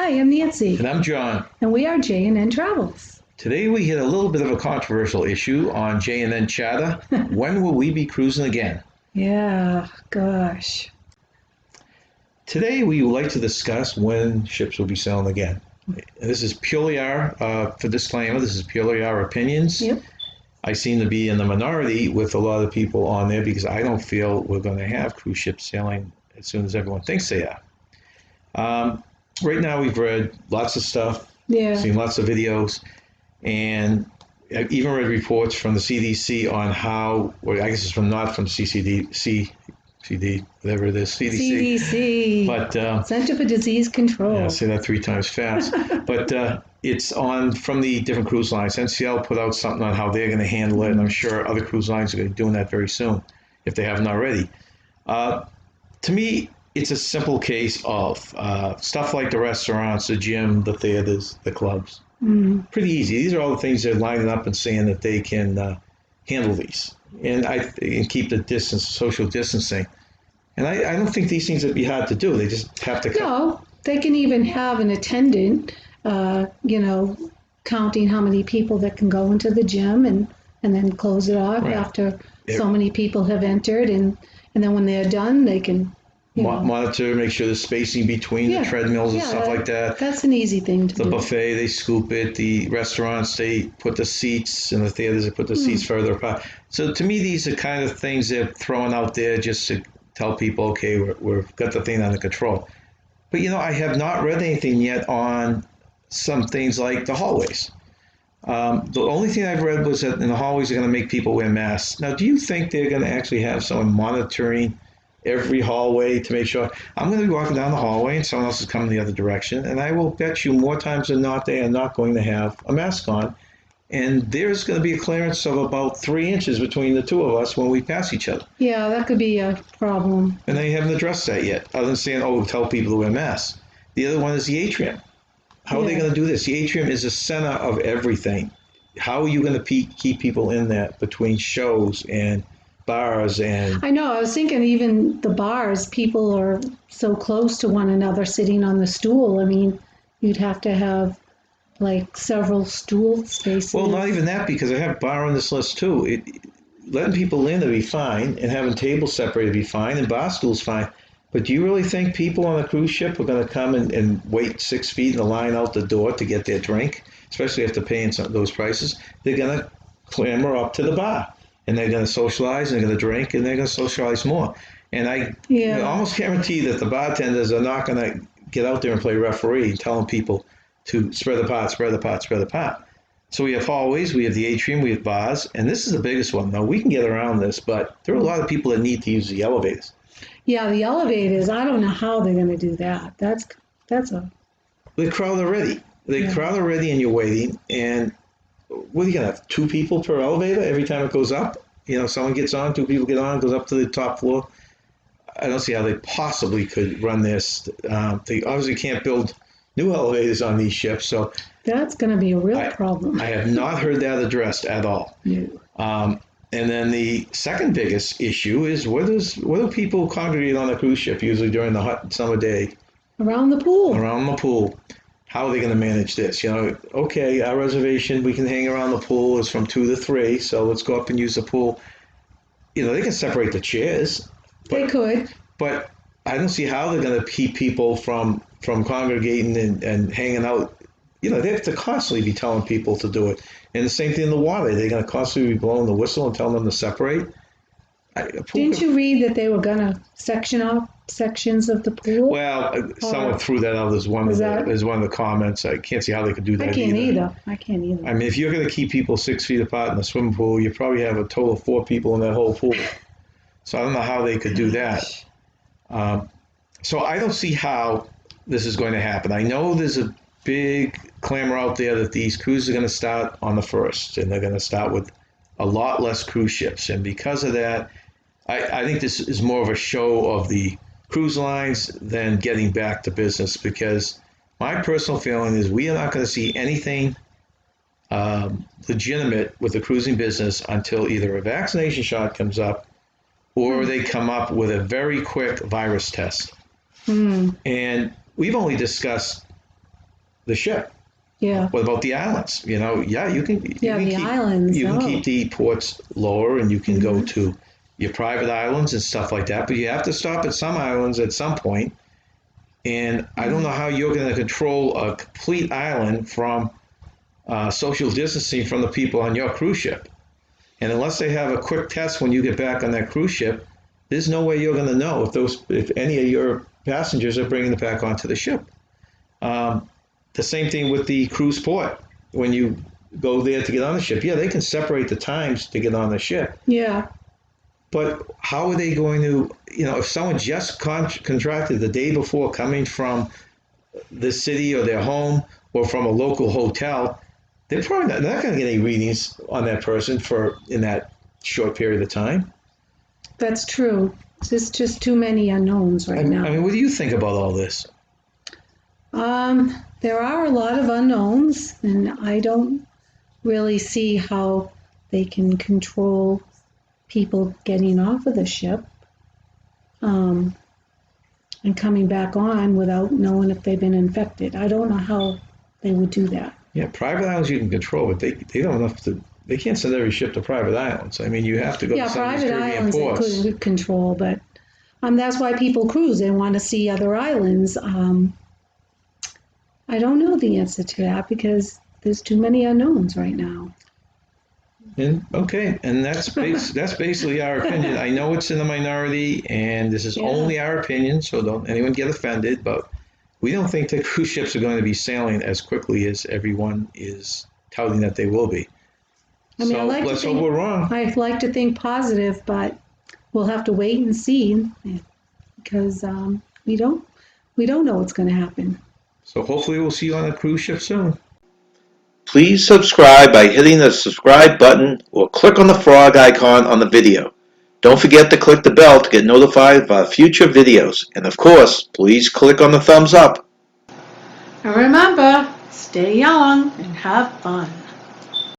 Hi, I'm Nancy, And I'm John. and we are J&N Travels. Today we hit a little bit of a controversial issue on J&N Chatter. When will we be cruising again? Yeah, gosh. Today we would like to discuss when ships will be sailing again. This is purely for disclaimer, this is purely our opinions. Yep. I seem to be in the minority with a lot of people on there because I don't feel we're going to have cruise ships sailing as soon as everyone thinks they are. Right now we've read lots of stuff, Yeah. seen lots of videos, and I've even read reports from the CDC on how, or I guess it's not from CDC, whatever it is, CDC. CDC. But Center for Disease Control. yeah, I say that 3 times fast. But it's on from the different cruise lines. NCL put out something on how they're going to handle it, and I'm sure other cruise lines are going to be doing that very soon, if they haven't already. To me, it's a simple case of stuff like the restaurants, the gym, the theaters, the clubs. Pretty easy. These are all the things they're lining up and saying that they can handle these and keep the distance, social distancing. And I don't think these things would be hard to do. They just have to cut. No, they can even have an attendant, counting how many people that can go into the gym and then close it off Right. after so many people have entered. And then when they're done, they can monitor, make sure there's spacing between the treadmills and stuff like that. That's an easy thing to do. The buffet, they scoop it. The restaurants, they put the seats, and the theaters, they put the seats further apart. So to me, these are kind of things they're throwing out there just to tell people, okay, we've got the thing under control. But I have not read anything yet on some things like the hallways. The only thing I've read was that in the hallways they're going to make people wear masks. Now, do you think they're going to actually have someone monitoring every hallway to make sure? I'm going to be walking down the hallway and someone else is coming the other direction, and I will bet you more times than not they are not going to have a mask on, and there's going to be a clearance of about 3 inches between the two of us when we pass each other. Yeah, that could be a problem. And they haven't addressed that yet, other than saying, tell people to wear masks. The other one is the atrium. How are they going to do this? The atrium is the center of everything. How are you going to keep people in that between shows and bars? And I know, I was thinking even the bars, people are so close to one another sitting on the stool. I mean, you'd have to have like several stool spaces. Well, not even that, because I have bar on this list too. Letting people in would be fine, and having tables separated would be fine, and bar stools fine. But do you really think people on a cruise ship are going to come and wait 6 feet in the line out the door to get their drink, especially after paying those prices? They're going to clamber up to the bar, and they're going to socialize, and they're going to drink, and they're going to socialize more. And I almost guarantee that the bartenders are not going to get out there and play referee, telling people to spread apart, spread apart, spread apart. So we have hallways, we have the atrium, we have bars, and this is the biggest one. Now, we can get around this, but there are a lot of people that need to use the elevators. Yeah, the elevators, I don't know how they're going to do that. That's a... They crowd already. Crowd already, and you're waiting. And what are you going to have, 2 people per elevator every time it goes up? Someone gets on, 2 people get on, goes up to the top floor. I don't see how they possibly could run this. They obviously can't build new elevators on these ships, so that's going to be a real problem. I have not heard that addressed at all. No. And then the second biggest issue is where do people congregate on a cruise ship usually during the hot summer day? Around the pool. Around the pool. How are they going to manage this? Okay, our reservation, we can hang around the pool is from 2 to 3, so let's go up and use the pool. They can separate the chairs. They could. But I don't see how they're going to keep people from congregating and hanging out. They have to constantly be telling people to do it. And the same thing in the water. They're going to constantly be blowing the whistle and telling them to separate. Didn't you read that they were going to section off sections of the pool? Well, someone threw that out as one of the comments. I can't see how they could do that. I can't either. I mean, if you're going to keep people 6 feet apart in the swimming pool, you probably have a total of 4 people in that whole pool. So I don't know how they could do that. So I don't see how this is going to happen. I know there's a big clamor out there that these cruises are going to start on the 1st, and they're going to start with a lot less cruise ships. And because of that, I think this is more of a show of the cruise lines than getting back to business, because my personal feeling is we are not going to see anything legitimate with the cruising business until either a vaccination shot comes up or they come up with a very quick virus test. And we've only discussed the ship. Yeah. What about the islands? You know, yeah, you can. Yeah, you can the keep, islands. You can Oh. keep the ports lower, and you can go Mhm. to your private islands and stuff like that. But you have to stop at some islands at some point. And I don't know how you're going to control a complete island from social distancing from the people on your cruise ship. And unless they have a quick test when you get back on that cruise ship, there's no way you're going to know if any of your passengers are bringing it back onto the ship. The same thing with the cruise port. When you go there to get on the ship, yeah, they can separate the times to get on the ship. Yeah. But how are they going to, if someone just contracted the day before coming from the city or their home or from a local hotel, they're probably not going to get any readings on that person in that short period of time. That's true. There's just too many unknowns right now. I mean, what do you think about all this? There are a lot of unknowns, and I don't really see how they can control people getting off of the ship and coming back on without knowing if they've been infected. I don't know how they would do that. Yeah, private islands you can control, but they don't have to. They can't send every ship to private islands. I mean, you have to go to some of these private Caribbean islands they ports. could control, but that's why people cruise. They want to see other islands. I don't know the answer to that because there's too many unknowns right now. And that's basically our opinion. I know it's in the minority, and this is only our opinion, so don't anyone get offended. But we don't think that cruise ships are going to be sailing as quickly as everyone is touting that they will be. I mean, Let's hope we're wrong. I'd like to think positive, but we'll have to wait and see because we don't know what's going to happen. So hopefully we'll see you on a cruise ship soon. Please subscribe by hitting the subscribe button or click on the frog icon on the video. Don't forget to click the bell to get notified of our future videos. And of course, please click on the thumbs up. And remember, stay young and have fun.